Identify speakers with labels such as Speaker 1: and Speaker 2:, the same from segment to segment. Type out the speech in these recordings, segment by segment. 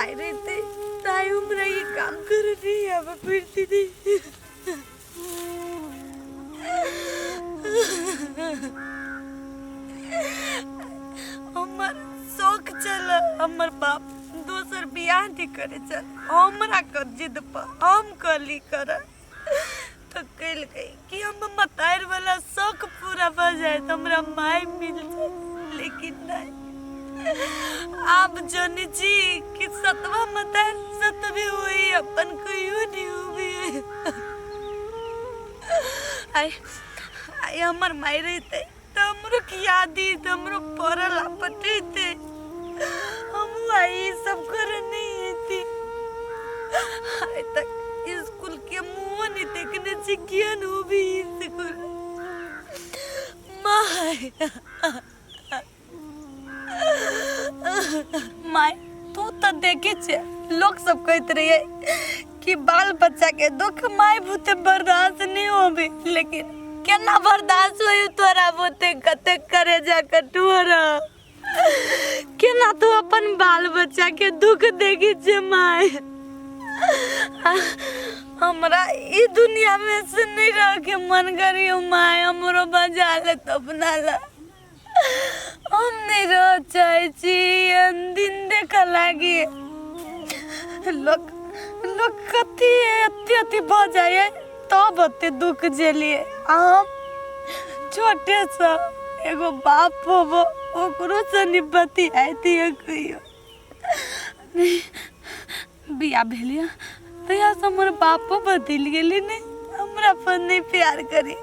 Speaker 1: My रहते ताई उम्र ये काम कर रही है अब फिरती नहीं। हमार शौक चल हमार बाप दोसर बियाह नहीं करे चल हमरा कर जिद पर हम कली कर तो कल गई कि हम मतार वाला शौक पूरा हो जाए तो हमरा माय मिल जाए, लेकिन नहीं। आप जानी जी कि सतवा मतार सतवी हुई अपन कोई नहीं हुई। आई हमार माय रहते तो हमरो की यादी तो हमरो पड़ल आपटे थे हम आई सब कर नहीं थी। आई तक स्कूल के मुंह नहीं देखने से ज्ञान हो भी स्कूल माय तू तो देखे छे लोग सब कहते रहे कि बाल बच्चा के दुख माय भूते बर्दाश्त नहीं होबे, लेकिन केना बर्दाश्त होई तोरा बोते कते करे जा कटोरा केना तू अपन बाल बच्चा के दुख देखी छे माय। हमरा ई दुनिया में से नहीं रह के मन करी माय हमरो बजा ले तो अपना ला हम नहीं रह चाहे छी दिन देखा लागी लोग लोग कथी अति भ जाए तब अति दुख झेलिए। हम छोटे सा एगो बाप होबो ओकरो से निपति आती है कहियो बिया भेलिया तया से हमर बापो बदल गेली नहीं हमरा पर नहीं प्यार करी,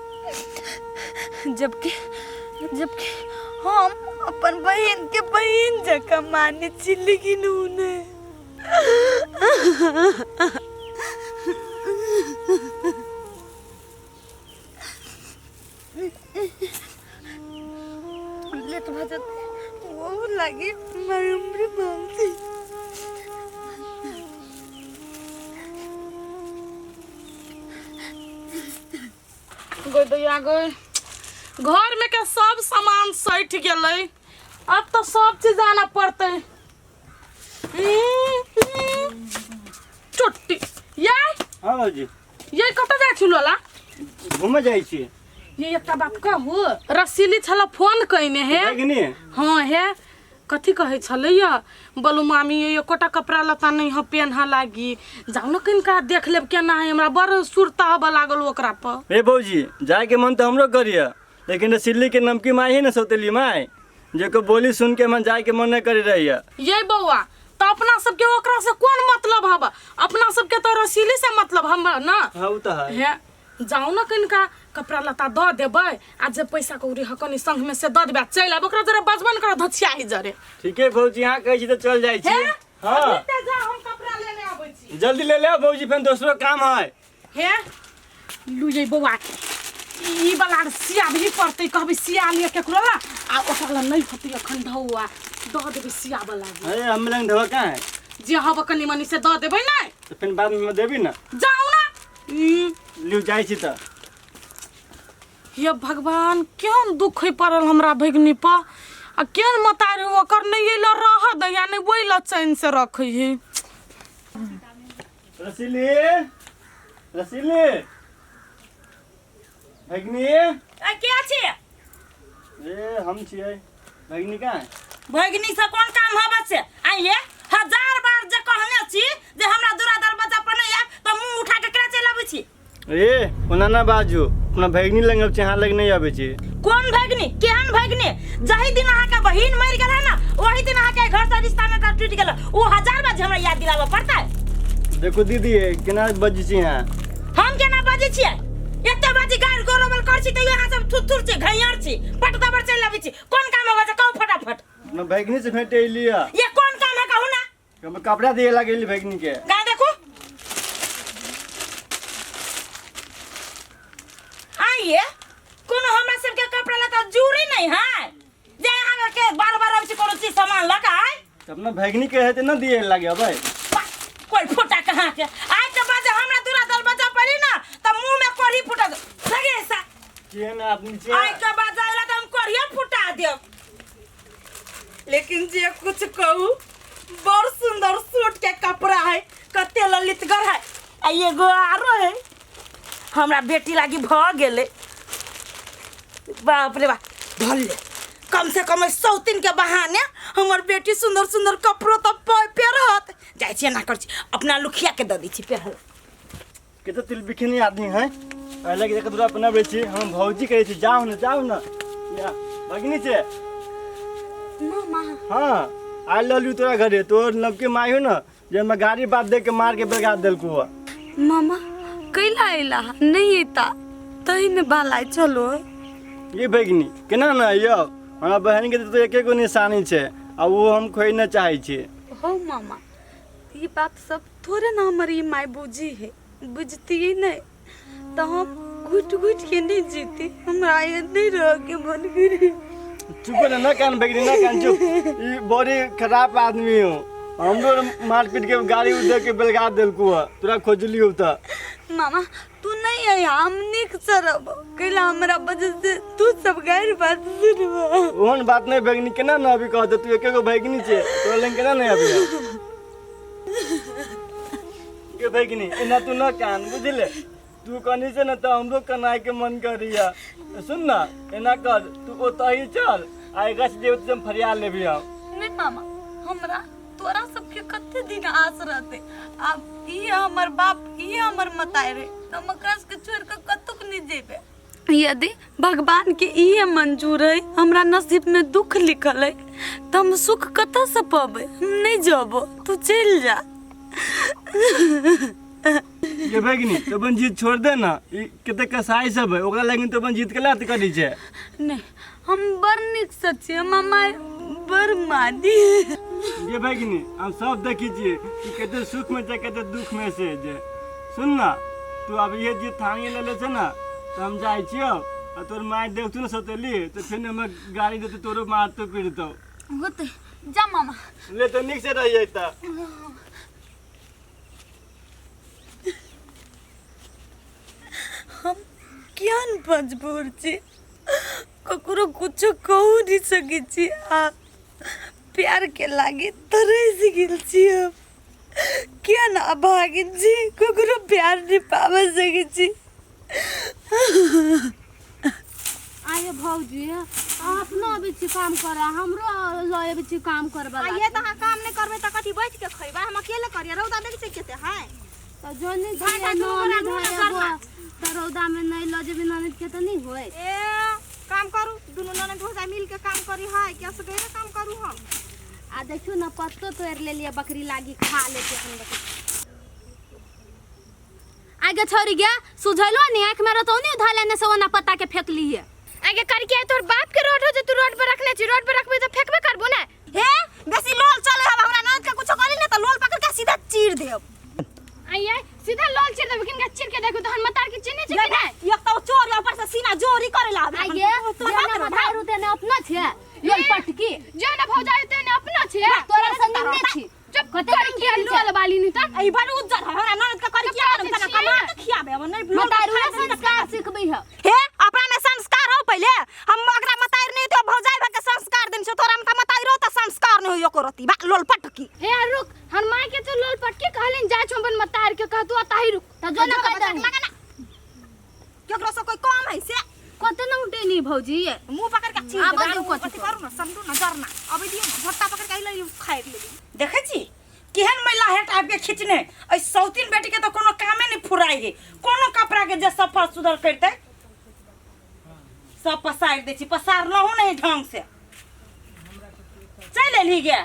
Speaker 1: जबकि हम अपन बहन के बहन जका माने छी, लेकिन उन्हें लेट बजते वो लगी मेरी उम्र मांगती।
Speaker 2: घर में के सब सामान सैठ गेलै, अब तो सब चीज आना पड़ते। छोटी
Speaker 3: हाँ बाबूजी
Speaker 2: ये कत जाय छी लोला
Speaker 3: घूमे जाय छी।
Speaker 2: ये एकटा बात कहू रसीली छला फोन कइने है हाँ है कथी कहे छलैया बोलू मामी ये एकोटा कपड़ा लता नहीं ह पेन्हा लागी जाऊ न किनका देख लेब केना है हमरा बड़ सुरता हब लागल ओकरा पर।
Speaker 3: हे बाबूजी जाए के मन तो हमरो करिया, लेकिन रसीली के नमकी माई है ना सौतेली माई जेको बोली सुन के मन जाए के मन नहीं करी रहिया।
Speaker 2: ये बउआ तो अपना सबके ओकरा से कौन मतलब हब, अपना सबके तो रसीली से मतलब हम ना।
Speaker 3: हाँ वो तो है
Speaker 2: जाऊ न किनका कपड़ा लता द देबै आ जे पैसा कौड़ी हकनी संग में से द देबै चल आब ओकरा जरे बजबन कर धछिया ही जरे।
Speaker 3: ठीक है बाबूजी यहाँ कहे छी तो चल जाय छी। हां
Speaker 2: जा हम कपड़ा लेने आबै छी
Speaker 3: जल्दी ले ले बाबूजी फिर दूसरो काम है।
Speaker 2: हे लुयै बउआ ई वाला सिया भी पड़ते कहबै सिया लिए केकरो ला आ ओकरा ला नहीं होतै अखन ढौआ द देबै सिया वाला।
Speaker 3: अरे हम लंग ढवा का है
Speaker 2: जे हब कनी मनी से द देबै नै
Speaker 3: तो फिर बाद में देबी ना।
Speaker 2: जाऊ ना
Speaker 3: लियो जाय छी त।
Speaker 2: हे भगवान क्यों दुख पड़ल हमरा भगनी पर आ केन मतारी ओकर नहीं एला रह द या नहीं ओइला चैन से रखै है।
Speaker 3: रसीली रसीली भगनी
Speaker 1: आ क्या छे
Speaker 3: ए हम छियै भगनी का है
Speaker 1: भगनी से कौन काम हबे से आइए 1000 बार जे कहने छी जे हमरा दूरा दरवाजा पर नहीं आ तो मुंह उठा के केना चल आबै छी।
Speaker 3: ए ओना ना बाजू अपना भगनी लंग अब यहाँ लग नहीं आवे छी।
Speaker 1: कौन भगनी केहन भगनी जही दिन अहाँ के बहिन मर गेल है ना वही दिन अहाँ के घर से रिश्ता में टूट गेल वो 1000 बार हमरा याद दिलावा पड़ता है।
Speaker 3: देखो दीदी केना बजै छी यहाँ
Speaker 1: हम केना बजै छियै एते बाजी गार गोरबल कर छी त यहाँ सब थुथुर छी घैयार छी पटदा पर चल आबै छी कौन काम होबे से कहू फटाफट।
Speaker 3: अपना भगनी से भेटे लिया
Speaker 1: ये कौन काम है कहू ना
Speaker 3: हम कपड़ा दिए लागेली भगनी के
Speaker 1: गा देखो आइए कोनो हमरा सब के कपड़ा लता जूरी नहीं है जे यहाँ के बार-बार आबै छी कोनो चीज सामान लगा है
Speaker 3: अपना भगनी के है त न दिए लागे भाई
Speaker 1: कोई फुटा कहां के आज के बाद हमरा दूरा दल बजा पड़ी ना त मुंह में कोरी फुटा लगे ऐसा
Speaker 3: के ना अपनी से
Speaker 1: आज के बाद आइला त हम कोरिया फुटा देब। लेकिन जे कुछ कहू
Speaker 4: बड़ सुंदर सूट के कपड़ा है, कते ललितगर है। आ एगो आरो है हमरा बेटी लागी भ गेले। बाप रे बाप, धर ले। कम से कम 100 के बहाने हमर बेटी सुंदर सुंदर कपड़ो तो पेरहत। जाय छी ना कर छी, अपना लुखिया के द दी छी पेरहल।
Speaker 3: के तो तिल बिखनी आदमी है, पहले के दूरा अपना बेची हम भौजी कहे छी जाओ ना या भगनी छे।
Speaker 1: मामा
Speaker 3: हाँ आई लव यू तोरा घरे तोर नबके माई हो ना जे मैं गाड़ी बात दे के मार के बेगा देलको।
Speaker 1: मामा कैला आइला नहीं एता तही ने बालाई चलो।
Speaker 3: ये भगनी केना ना यो हमरा बहन के तो एके गो निशानी छे आ वो हम खोई ना चाहे छी।
Speaker 1: हो मामा ये बात सब थोड़े ना हमारी माई बुझी है, बुझती ही नहीं तो हम घुट के नहीं जीती। हमरा ये नहीं रह के मन करी।
Speaker 3: चुप ना कान भगनी ना कान चुप। ये बड़ी खराब आदमी हो, हमरो मारपीट के गाड़ी उधर के बेलगा देलको तोरा खोजली हो त।
Speaker 1: मामा तू नहीं है हम निक सरब कैला हमरा वजह से तू सब गैर बात सुनबो।
Speaker 3: ओहन बात नहीं भगनी केना ना अभी कहत तू एके गो भगनी छे तोरा लेन केना नहीं अभी के भगनी एना तू ना कान बुझले। तू कनी से ना तो हमरो कनाए के मन करिया। सुन ना एना कर तू ओतही चल आएगा से देव तुम फरियाद लेबी हम।
Speaker 1: नहीं मामा हमरा तोरा सबके कते दिन आस रहते। अब ई हमर बाप ई हमर मताए रे हम एकरास के छोड़ के कतुक नहीं जेबे। यदि भगवान के ई मंजूर है हमरा नसीब में दुख लिखल है तो हम सुख कत से पाबे। हम नहीं जाबो तू चल जा।
Speaker 3: ये भगनी तो बन जीत छोड़ दे ना। ई कते कसाई सब है ओकरा लेकिन तो बन जीत के लात करी छे।
Speaker 1: नहीं हम बर निक सच्चे मामा बर मादी।
Speaker 3: ये भगनी हम सब देखी छी कि कते सुख में छे कते दुख में से जे। सुन ना तू अब ये जीत थाने ले ले छे ना तो हम जाई छियो और तोर माय देखतु ना सतेली तो फिर हम गाड़ी देते तोरो मारतो पीड़तो
Speaker 1: होते जा मामा
Speaker 3: ले तो निक से रही त।
Speaker 1: हम कियान मजबूर छी ककरो कुछ कहू नहीं सकी छी। आ प्यार के लागे तरह से गिल छी हम क्या ना भागिन छी ककरो प्यार नहीं पावे सकी छी।
Speaker 2: आये भौजी अपना भी छी काम करा हमरो लए भी छी काम करबा।
Speaker 4: ये त काम नहीं करबे त कथि बैठ के खइबा। हम अकेले करिया रौदा देख से केते है
Speaker 2: तो जोनी से नो तो रौदा में नहीं ल जेबी ननद के तो नहीं होए।
Speaker 4: ए काम करू दुनु ननद भौजा मिल के काम करी है क्या सके काम करू हम।
Speaker 2: आ देखियो ना पत्तो तोड़ ले लिया बकरी लागी खा लेते हम बकरी। आगे छोरी गया सुझलो नहीं आंख में रहतो नहीं उठा लेने से ओना पत्ता के फेंक ली है।
Speaker 5: आगे करके तोर बाप के रोड हो जे तू रोड पर रखने छी रोड पर रखबे तो फेंकबे करबो ना।
Speaker 4: हे बेसी लोल चले हम हमरा ननद के कुछ करी न त लोल पकड़ के सीधा चीर देब।
Speaker 5: आइए सीधा लोल चीर देबे किनका चीर के देखो तहन मतार के चिन्ह छै कि नै।
Speaker 4: एक तो चोर ऊपर से सीना जोरी करेला।
Speaker 2: आगे जेना भाई रुते ने अपना छे लोल पटकी
Speaker 5: जेना भौजाई तेने अपना छै
Speaker 2: तोरा संग ने छी
Speaker 5: जब कतर के लोल वाली नि त
Speaker 4: ई बड़ उज्जर है हमरा ननद के करी क्या करम तना कमा के खियाबे हम नहीं
Speaker 2: मतारू संस्कार सिखबी है।
Speaker 4: हे अपना में संस्कार हो पहले हम अगरा मतार नहीं तो भौजाई भा के संस्कार दिन से तोरा में मताई रो त संस्कार नहीं होयो करती बा लोल पटकी।
Speaker 5: हे रुक हन माय के तो लोल पटके कहलिन जा छबन मतार के कहतु अताही रुक
Speaker 2: त जो ना कर
Speaker 4: लगा ना केकरो से कोई काम है से
Speaker 2: कते न उठे नहीं भौजी
Speaker 4: मुंह पकड़ के चीर
Speaker 2: आब
Speaker 4: दे
Speaker 2: कथि
Speaker 4: कथि करू ना समझू ना डरना अबे दियो झट्टा पकड़ के ले खाए ले देखे छी केहन महिला है टाइप के खींचने ऐ सौतीन बेटी के तो कोनो कामे नहीं फुराई है कोनो कपड़ा के जे सफा सुधर करते सब पसार दे छी पसार न हो नहीं ढंग से चल ली गे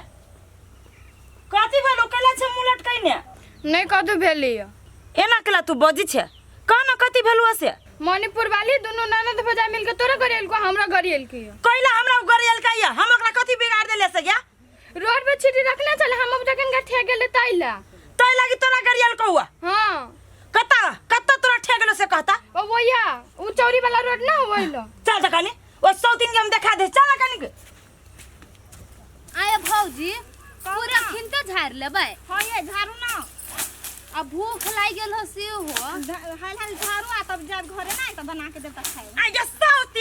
Speaker 4: कथि भेलो कला छ मुलट कइने
Speaker 5: नै कदु भेली
Speaker 4: एना कला तू बजी छे कहना कथि भेलुआ से
Speaker 5: मणिपुर वाली दोनों ननद भौजाई मिलके तोरा गरियल को हमरा गरियल के
Speaker 4: कइला हमरा गरियल कइया हम ओकरा कथि बिगाड़ देले से गया
Speaker 5: रोड पे छिटी रखले चले हम अब जखन का ठे गेले ताइला
Speaker 4: तै लागी तोरा गरियल कहुआ
Speaker 5: हां
Speaker 4: कता कता तोरा ठे गेलो से कहता
Speaker 5: ओ भैया उ चौरी वाला रोड ना होइलो
Speaker 4: चल जकानी ओ सौतीन के हम देखा दे चल जकानी
Speaker 2: आये भौजी पूरा खिनते झाड़ लेबै।
Speaker 4: हां ये झाड़ू ना
Speaker 2: अब भूख लाग गेल हो से हो
Speaker 4: हाल हाल झाड़ू आ तब जब घरे ना त बना के देता खाए आ ये सौतीन